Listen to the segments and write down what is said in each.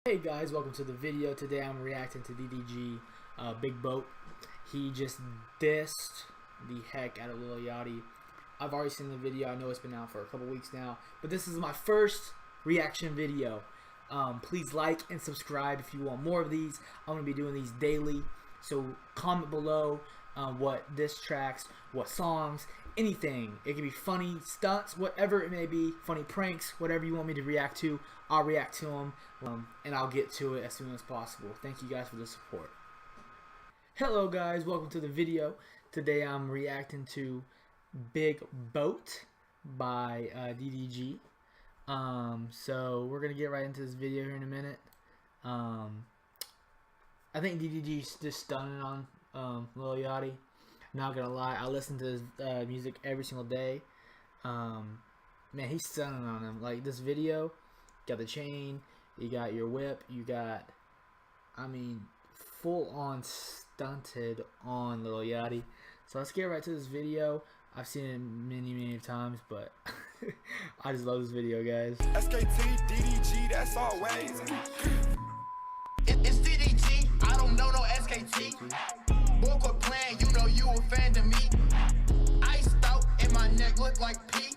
Hey guys, welcome to the video. Today I'm reacting to DDG-Big Boat. He just dissed the heck out of Lil Yachty. I've already seen the video. I know it's been out for a couple weeks now, but this is my first reaction video. Please like and subscribe if you want more of these. I'm going to be doing these daily, so comment below what diss tracks, what songs, anything. It can be funny stunts, whatever it may be, funny pranks, whatever you want me to react to, I'll react to them, and I'll get to it as soon as possible. Thank you guys for the support. Hello guys, welcome to the video. Today I'm reacting to Big Boat by DDG. So we're gonna get right into this video here in a minute. I think DDG's just stunning on Lil Yachty. Not gonna lie, I listen to his music every single day. Man, he's stunning on him. Like this video, got the chain, you got your whip, you got, I mean, full on stunted on Lil Yachty. So let's get right to this video. I've seen it many times, but I just love this video, guys. SKT, DDG, that's always. It's DDG, I don't know no SKT. Boy, quit playing, you know you a fan to me. Iced out and my neck look like P.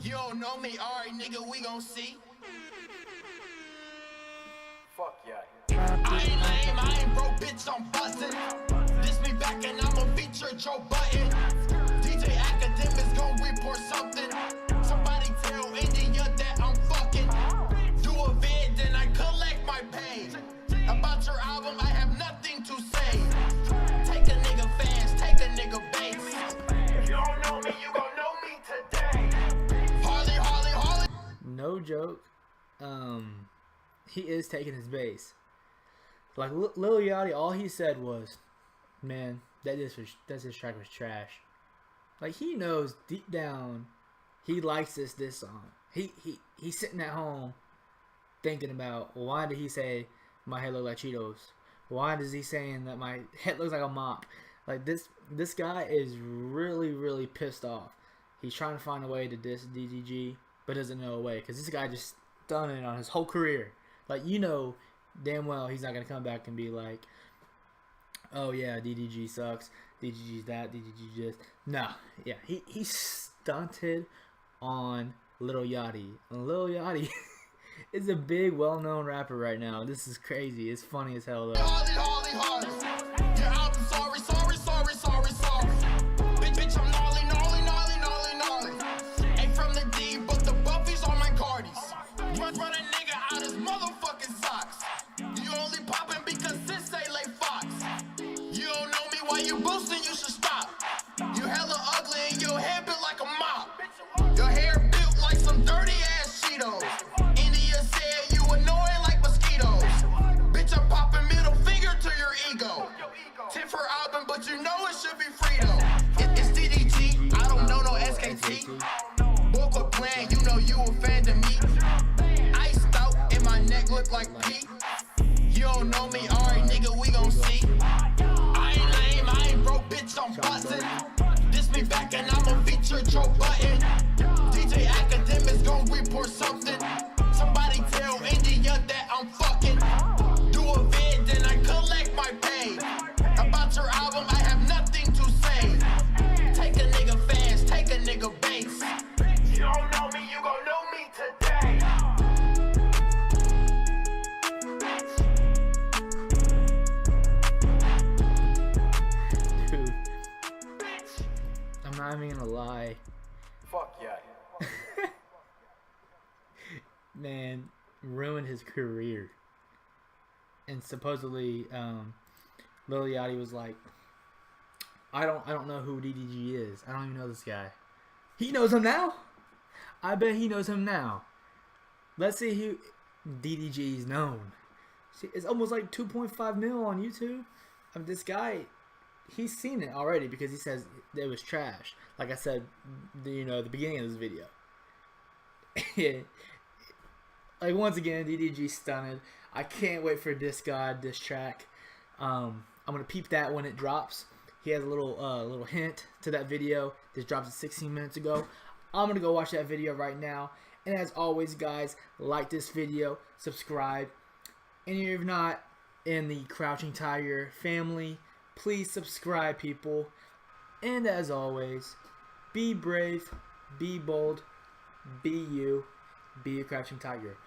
You don't know me, alright nigga, we gon' see. Fuck yeah. I ain't lame, I ain't broke, bitch, I'm buzzing. This me back and I'ma feature Joe Button. DJ Academics gon' report something. Somebody tell India that I'm fucking. Do a vid, then I collect my pay. About your album, I have nothing to say. Take a nigga fast, take a nigga base. If you don't know me, you gon' know me today. Harley. No joke. He is taking his base. Like Lil Yachty, all he said was, "Man, that diss track was trash." Like he knows deep down, he likes this song. He's sitting at home, thinking about, well, why did he say my head look like Cheetos? Why is he saying that my head looks like a mop? Like this guy is really pissed off. He's trying to find a way to diss DDG, but doesn't know a way, because this guy just done it on his whole career. Like, you know damn well he's not gonna come back and be like, oh yeah, DDG sucks, DDG's that, DDG just. No, yeah, he stunted on Lil Yachty. And Lil Yachty is a big, well-known rapper right now. This is crazy. It's funny as hell though. Harley. Yeah, I'm sorry. Bitch, I'm gnarly. Ain't from the D, but the buffies on my cardies. Run a nigga out his motherfucking socks. You only poppin' because sis say lay Fox. You don't know me, why you boosting, you should stop. You hella ugly and your hair built like a mop. Your hair built like some dirty ass Cheetos. India said you annoying like mosquitoes. Bitch, I'm popping middle finger to your ego. Tip for album, but you know it should be Frito. It's DDG, I don't know no SKT. Boy, quit playing, you know you a fan to me. Iced out and my neck look like P. You don't know me, alright nigga, we gon' see. I ain't lame, I ain't broke, bitch, I'm buzzing. This me back and I'ma feature Joe Button. DJ Academics gon' report something. Somebody tell India that I'm fucking. Do a vid, then I collect my pay. About your album, I have nothing to say. Take a nigga fast, take a nigga base. You don't know me, you gon' know me today. Dude, I'm not even gonna lie. Fuck yeah. Man, ruined his career. And supposedly, Lil Yachty was like, I don't know who DDG is. I don't even know this guy. He knows him now. I bet he knows him now. Let's see who DDG is known. See, it's almost like 2.5 mil on YouTube. This guy, he's seen it already because he says it was trash. Like I said, the beginning of this video. Like once again, DDG stunted. I can't wait for this track. I'm gonna peep that when it drops. He has a little hint to that video. This dropped 16 minutes ago. I'm gonna go watch that video right now. And as always, guys, like this video, subscribe, And if you're not in the Crouching Tiger family, please subscribe, people. And as always, be brave, be bold, be you, be a Crouching Tiger.